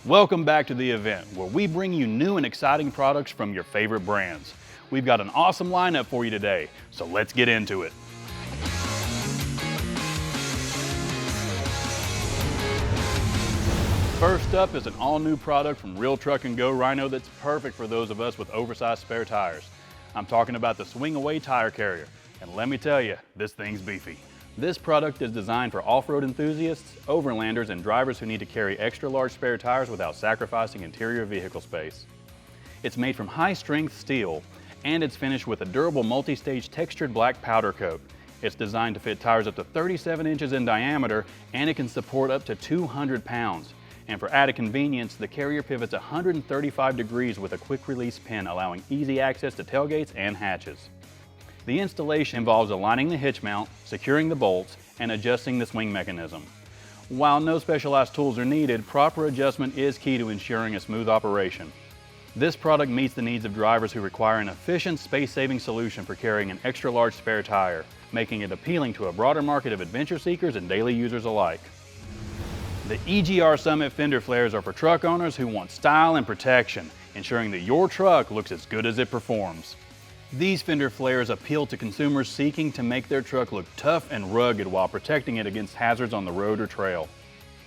Welcome back to the event where we bring you new and exciting products from your favorite brands. We've got an awesome lineup for you today, so let's get into it. First up is an all-new product from Real Truck & Go Rhino that's perfect for those of us with oversized spare tires. I'm talking about the Swing Away Tire Carrier, and let me tell you, this thing's beefy. This product is designed for off-road enthusiasts, overlanders, and drivers who need to carry extra large spare tires without sacrificing interior vehicle space. It's made from high-strength steel, and it's finished with a durable multi-stage textured black powder coat. It's designed to fit tires up to 37 inches in diameter, and it can support up to 200 pounds. And for added convenience, the carrier pivots 135 degrees with a quick-release pin, allowing easy access to tailgates and hatches. The installation involves aligning the hitch mount, securing the bolts, and adjusting the swing mechanism. While no specialized tools are needed, proper adjustment is key to ensuring a smooth operation. This product meets the needs of drivers who require an efficient, space-saving solution for carrying an extra-large spare tire, making it appealing to a broader market of adventure seekers and daily users alike. The EGR Summit fender flares are for truck owners who want style and protection, ensuring that your truck looks as good as it performs. These fender flares appeal to consumers seeking to make their truck look tough and rugged while protecting it against hazards on the road or trail.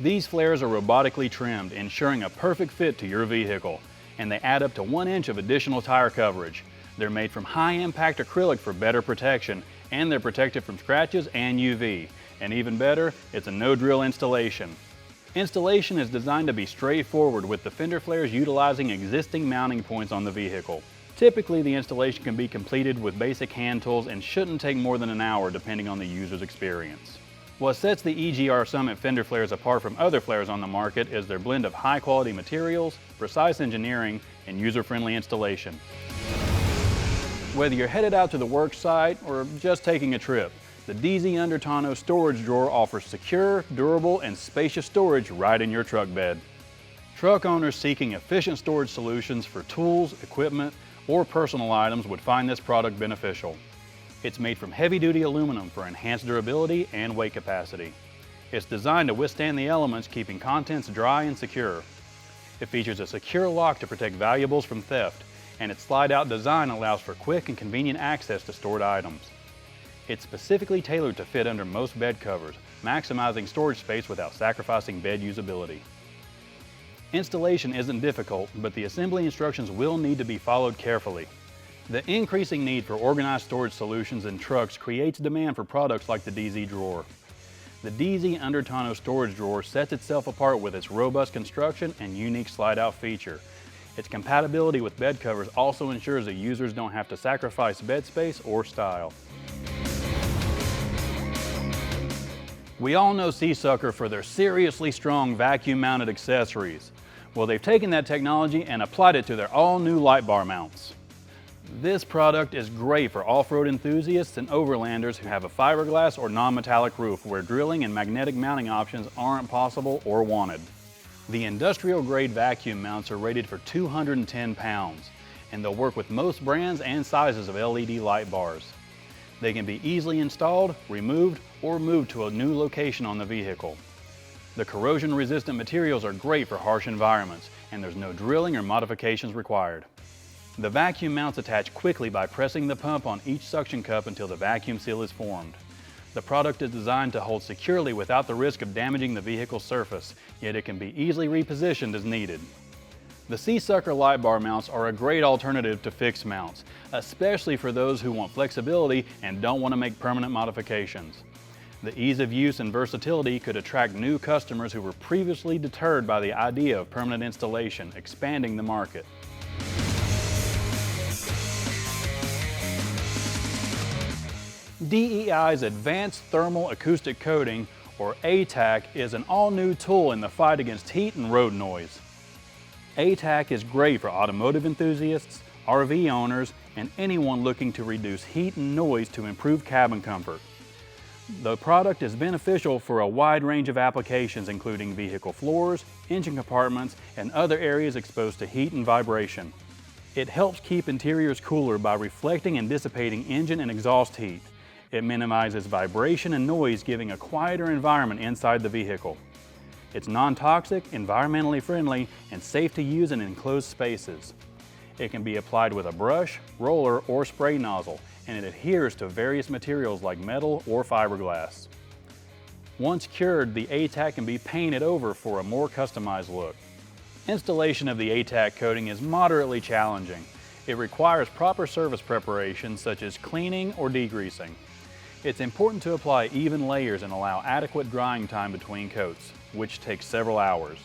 These flares are robotically trimmed, ensuring a perfect fit to your vehicle, and they add up to 1 inch of additional tire coverage. They're made from high-impact acrylic for better protection, and they're protected from scratches and UV. And even better, it's a no-drill installation. Installation is designed to be straightforward, with the fender flares utilizing existing mounting points on the vehicle. Typically, the installation can be completed with basic hand tools and shouldn't take more than an hour depending on the user's experience. What sets the EGR Summit fender flares apart from other flares on the market is their blend of high-quality materials, precise engineering, and user-friendly installation. Whether you're headed out to the work site or just taking a trip, the DZ Under Tano storage drawer offers secure, durable, and spacious storage right in your truck bed. Truck owners seeking efficient storage solutions for tools, equipment, or personal items would find this product beneficial. It's made from heavy-duty aluminum for enhanced durability and weight capacity. It's designed to withstand the elements, keeping contents dry and secure. It features a secure lock to protect valuables from theft, and its slide-out design allows for quick and convenient access to stored items. It's specifically tailored to fit under most bed covers, maximizing storage space without sacrificing bed usability. Installation isn't difficult, but the assembly instructions will need to be followed carefully. The increasing need for organized storage solutions in trucks creates demand for products like the DZ drawer. The DZ Under Tano storage drawer sets itself apart with its robust construction and unique slide-out feature. Its compatibility with bed covers also ensures that users don't have to sacrifice bed space or style. We all know Seasucker for their seriously strong vacuum-mounted accessories. Well, they've taken that technology and applied it to their all-new light bar mounts. This product is great for off-road enthusiasts and overlanders who have a fiberglass or non-metallic roof where drilling and magnetic mounting options aren't possible or wanted. The industrial-grade vacuum mounts are rated for 210 pounds, and they'll work with most brands and sizes of LED light bars. They can be easily installed, removed, or moved to a new location on the vehicle. The corrosion-resistant materials are great for harsh environments, and there's no drilling or modifications required. The vacuum mounts attach quickly by pressing the pump on each suction cup until the vacuum seal is formed. The product is designed to hold securely without the risk of damaging the vehicle's surface, yet it can be easily repositioned as needed. The Seasucker light bar mounts are a great alternative to fixed mounts, especially for those who want flexibility and don't want to make permanent modifications. The ease of use and versatility could attract new customers who were previously deterred by the idea of permanent installation, expanding the market. DEI's Advanced Thermal Acoustic Coating, or Attac, is an all-new tool in the fight against heat and road noise. Attac is great for automotive enthusiasts, RV owners, and anyone looking to reduce heat and noise to improve cabin comfort. The product is beneficial for a wide range of applications, including vehicle floors, engine compartments, and other areas exposed to heat and vibration. It helps keep interiors cooler by reflecting and dissipating engine and exhaust heat. It minimizes vibration and noise, giving a quieter environment inside the vehicle. It's non-toxic, environmentally friendly, and safe to use in enclosed spaces. It can be applied with a brush, roller, or spray nozzle, and it adheres to various materials like metal or fiberglass. Once cured, the Attac can be painted over for a more customized look. Installation of the Attac coating is moderately challenging. It requires proper surface preparation such as cleaning or degreasing. It's important to apply even layers and allow adequate drying time between coats, which takes several hours.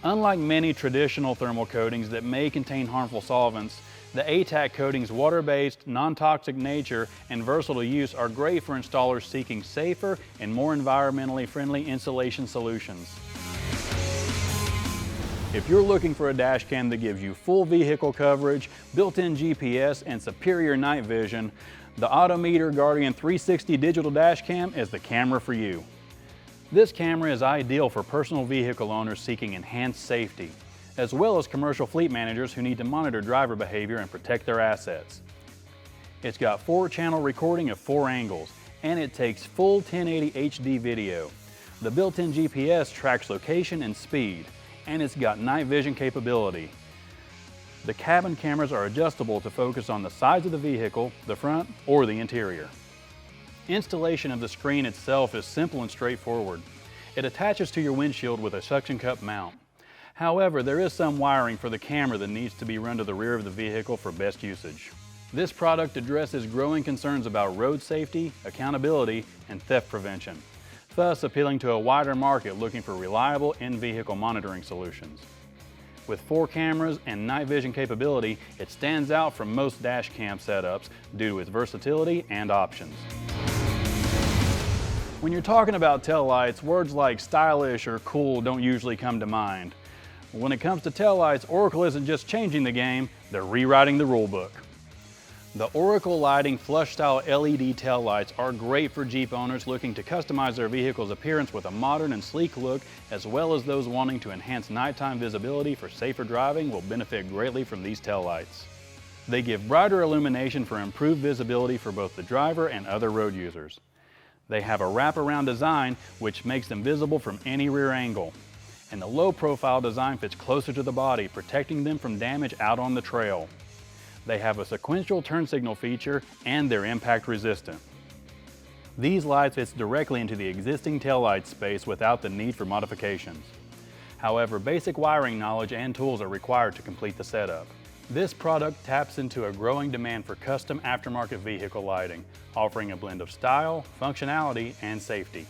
Unlike many traditional thermal coatings that may contain harmful solvents, the Attac coating's water-based, non-toxic nature and versatile use are great for installers seeking safer and more environmentally friendly insulation solutions. If you're looking for a dash cam that gives you full vehicle coverage, built-in GPS, and superior night vision, the Autommeter Guardian 360 digital dash cam is the camera for you. This camera is ideal for personal vehicle owners seeking enhanced safety, as well as commercial fleet managers who need to monitor driver behavior and protect their assets. It's got 4-channel recording of 4 angles, and it takes full 1080 HD video. The built-in GPS tracks location and speed, and it's got night vision capability. The cabin cameras are adjustable to focus on the sides of the vehicle, the front, or the interior. Installation of the screen itself is simple and straightforward. It attaches to your windshield with a suction cup mount. However, there is some wiring for the camera that needs to be run to the rear of the vehicle for best usage. This product addresses growing concerns about road safety, accountability, and theft prevention, thus appealing to a wider market looking for reliable in-vehicle monitoring solutions. With 4 cameras and night vision capability, it stands out from most dash cam setups due to its versatility and options. When you're talking about taillights, words like stylish or cool don't usually come to mind. When it comes to taillights, Oracle isn't just changing the game, they're rewriting the rulebook. The Oracle Lighting flush-style LED taillights are great for Jeep owners looking to customize their vehicle's appearance with a modern and sleek look, as well as those wanting to enhance nighttime visibility for safer driving will benefit greatly from these taillights. They give brighter illumination for improved visibility for both the driver and other road users. They have a wraparound design which makes them visible from any rear angle. And the low-profile design fits closer to the body, protecting them from damage out on the trail. They have a sequential turn signal feature and they're impact resistant. These lights fit directly into the existing taillight space without the need for modifications. However, basic wiring knowledge and tools are required to complete the setup. This product taps into a growing demand for custom aftermarket vehicle lighting, offering a blend of style, functionality, and safety.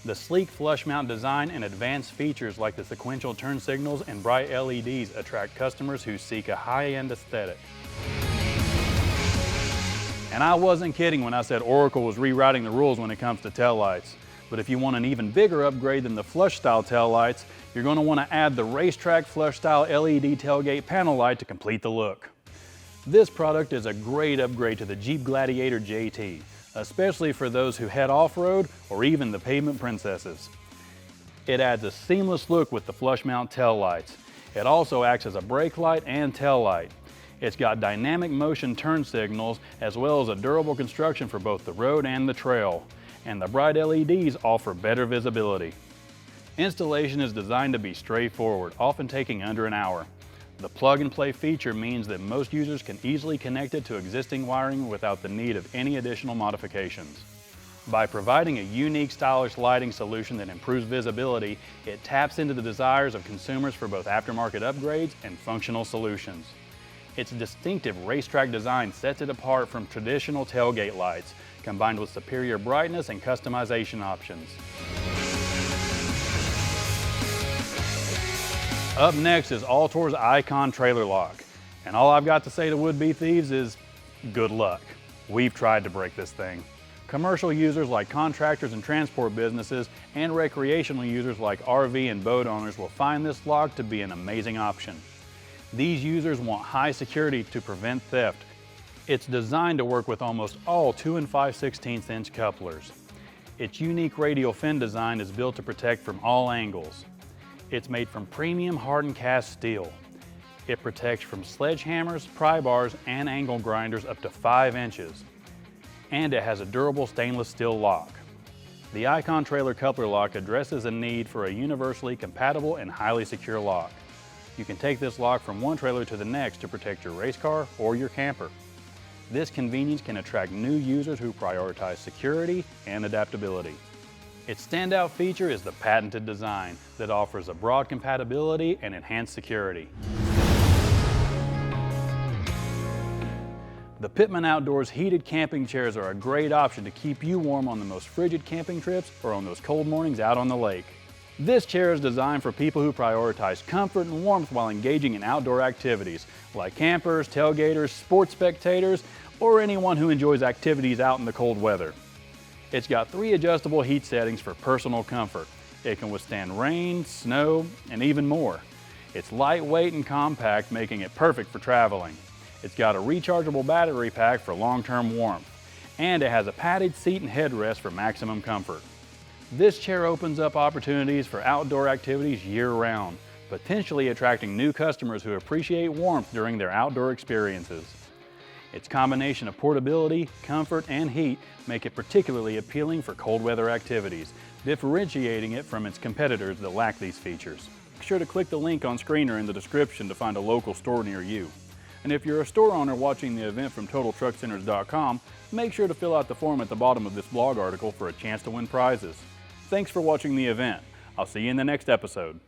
The sleek flush mount design and advanced features like the sequential turn signals and bright LEDs attract customers who seek a high-end aesthetic. And I wasn't kidding when I said Oracle was rewriting the rules when it comes to taillights. But if you want an even bigger upgrade than the flush-style taillights, you're going to want to add the racetrack flush-style LED tailgate panel light to complete the look. This product is a great upgrade to the Jeep Gladiator JT, especially for those who head off-road or even the pavement princesses. It adds a seamless look with the flush mount tail lights. It also acts as a brake light and tail light. It's got dynamic motion turn signals as well as a durable construction for both the road and the trail. And the bright LEDs offer better visibility. Installation is designed to be straightforward, often taking under an hour. The plug-and-play feature means that most users can easily connect it to existing wiring without the need of any additional modifications. By providing a unique, stylish lighting solution that improves visibility, it taps into the desires of consumers for both aftermarket upgrades and functional solutions. Its distinctive racetrack design sets it apart from traditional tailgate lights, combined with superior brightness and customization options. Up next is Alltour's Icon Trailer Lock. And all I've got to say to would-be thieves is, good luck. We've tried to break this thing. Commercial users like contractors and transport businesses and recreational users like RV and boat owners will find this lock to be an amazing option. These users want high security to prevent theft. It's designed to work with almost all 2 5/16 inch couplers. Its unique radial fin design is built to protect from all angles. It's made from premium hardened cast steel. It protects from sledgehammers, pry bars, and angle grinders up to 5 inches. And it has a durable stainless steel lock. The Icon Trailer Coupler Lock addresses a need for a universally compatible and highly secure lock. You can take this lock from one trailer to the next to protect your race car or your camper. This convenience can attract new users who prioritize security and adaptability. Its standout feature is the patented design that offers a broad compatibility and enhanced security. The Pitman Outdoors heated camping chairs are a great option to keep you warm on the most frigid camping trips or on those cold mornings out on the lake. This chair is designed for people who prioritize comfort and warmth while engaging in outdoor activities, like campers, tailgaters, sports spectators, or anyone who enjoys activities out in the cold weather. It's got 3 adjustable heat settings for personal comfort. It can withstand rain, snow, and even more. It's lightweight and compact, making it perfect for traveling. It's got a rechargeable battery pack for long-term warmth, and it has a padded seat and headrest for maximum comfort. This chair opens up opportunities for outdoor activities year-round, potentially attracting new customers who appreciate warmth during their outdoor experiences. Its combination of portability, comfort, and heat make it particularly appealing for cold weather activities, differentiating it from its competitors that lack these features. Be sure to click the link on screen or in the description to find a local store near you. And if you're a store owner watching the event from TotalTruckCenters.com, make sure to fill out the form at the bottom of this blog article for a chance to win prizes. Thanks for watching the event. I'll see you in the next episode.